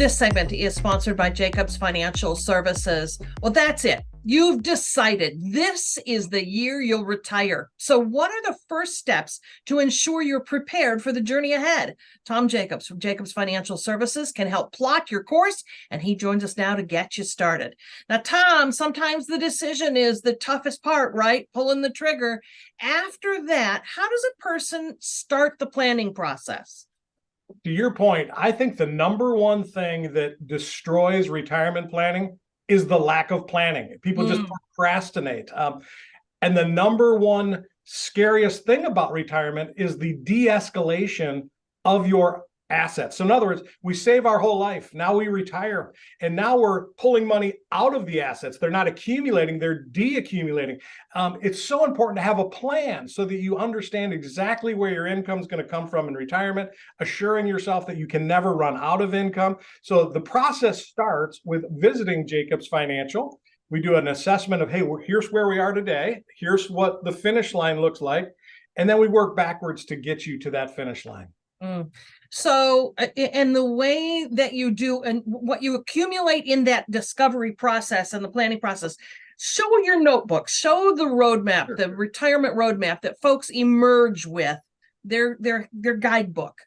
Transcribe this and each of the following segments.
This segment is sponsored by Jacobs Financial Services. Well, that's it. You've decided this is the year you'll retire. So what are the first steps to ensure you're prepared for the journey ahead? Tom Jacobs from Jacobs Financial Services can help plot your course, and he joins us now to get you started. Now, Tom, sometimes the decision is the toughest part, right? Pulling the trigger. After that, how does a person start the planning process? To your point, I think the number one thing that destroys retirement planning is the lack of planning. People just procrastinate. And the number one scariest thing about retirement is the de-escalation of your assets. So in other words, we save our whole life. Now we retire, and now we're pulling money out of the assets. They're not accumulating, they're de-accumulating. It's so important to have a plan so that you understand exactly where your income is going to come from in retirement, assuring yourself that you can never run out of income. So the process starts with visiting Jacobs Financial. We do an assessment of, hey, here's where we are today. Here's what the finish line looks like. And then we work backwards to get you to that finish line. So, and the way that you do and what you accumulate in that discovery process and the planning process, show your notebook, show the roadmap, the retirement roadmap that folks emerge with, their guidebook.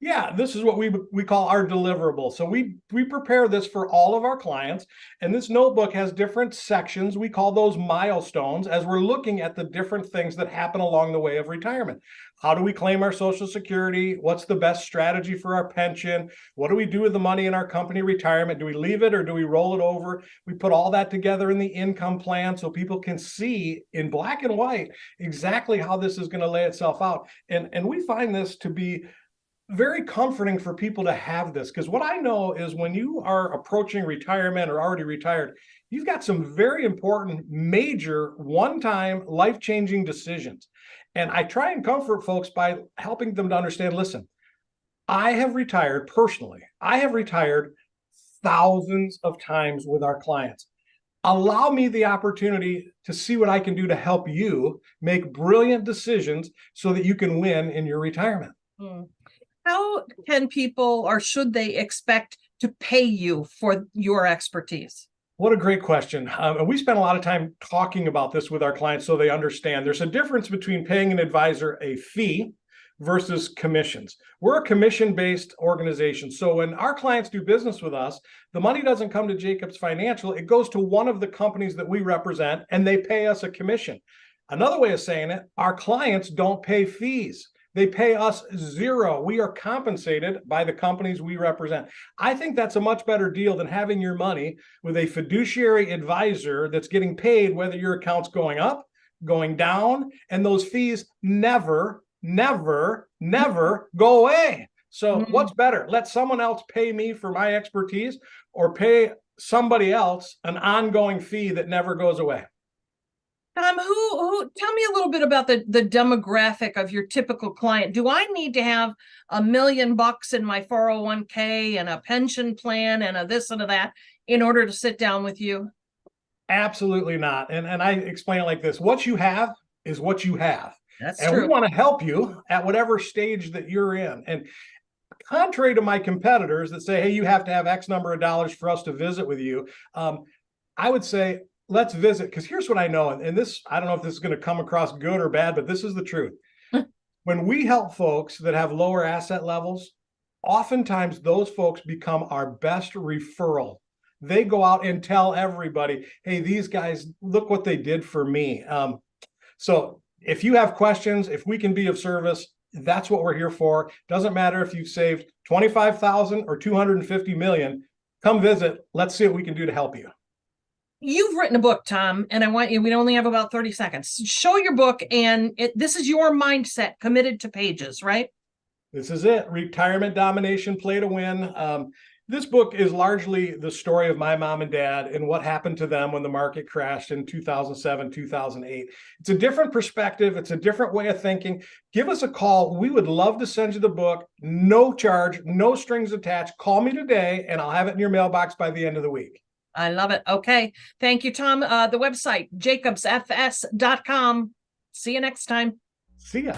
Yeah, this is what we call our deliverable. So we prepare this for all of our clients, and this notebook has different sections. We call those milestones as we're looking at the different things that happen along the way of retirement. How do we claim our Social Security? What's the best strategy for our pension? What do we do with the money in our company retirement? Do we leave it or do we roll it over? We put all that together in the income plan so people can see in black and white exactly how this is going to lay itself out. And we find this to be very comforting for people to have this, because what I know is when you are approaching retirement or already retired, you've got some very important, major, one-time, life-changing decisions. And I try and comfort folks by helping them to understand, listen, I have retired personally. I have retired thousands of times with our clients. Allow me the opportunity to see what I can do to help you make brilliant decisions so that you can win in your retirement. How can people, or should they expect to pay you for your expertise? What a great question. And we spend a lot of time talking about this with our clients so they understand there's a difference between paying an advisor a fee versus commissions. We're a commission-based organization. So when our clients do business with us, the money doesn't come to Jacobs Financial. It goes to one of the companies that we represent, and they pay us a commission. Another way of saying it, our clients don't pay fees. They pay us zero. We are compensated by the companies we represent. I think that's a much better deal than having your money with a fiduciary advisor that's getting paid whether your account's going up, going down, and those fees never go away. So what's better? Let someone else pay me for my expertise or pay somebody else an ongoing fee that never goes away? Who tell me a little bit about the demographic of your typical client. Do I need to have $1 million in my 401k and a pension plan and a this and a that in order to sit down with you? Absolutely not. And I explain it like this: what you have is what you have. That's and true. We want to help you at whatever stage that you're in. And contrary to my competitors that say, hey, you have to have X number of dollars for us to visit with you, I would say, let's visit, because here's what I know, and this, I don't know if this is going to come across good or bad, but this is the truth. When we help folks that have lower asset levels, oftentimes those folks become our best referral. They go out and tell everybody, hey, these guys, look what they did for me. So if you have questions, if we can be of service, that's what we're here for. Doesn't matter if you've saved 25,000 or 250 million. Come visit. Let's see what we can do to help you. You've written a book, Tom, and I want you, we only have about 30 seconds. Show your book, and this is your mindset, Committed to Pages, right? This is it. Retirement Domination, Play to Win. This book is largely the story of my mom and dad and what happened to them when the market crashed in 2007, 2008. It's a different perspective. It's a different way of thinking. Give us a call. We would love to send you the book. No charge, no strings attached. Call me today, and I'll have it in your mailbox by the end of the week. I love it. Okay. Thank you, Tom. The website, jacobsfs.com. See you next time. See ya.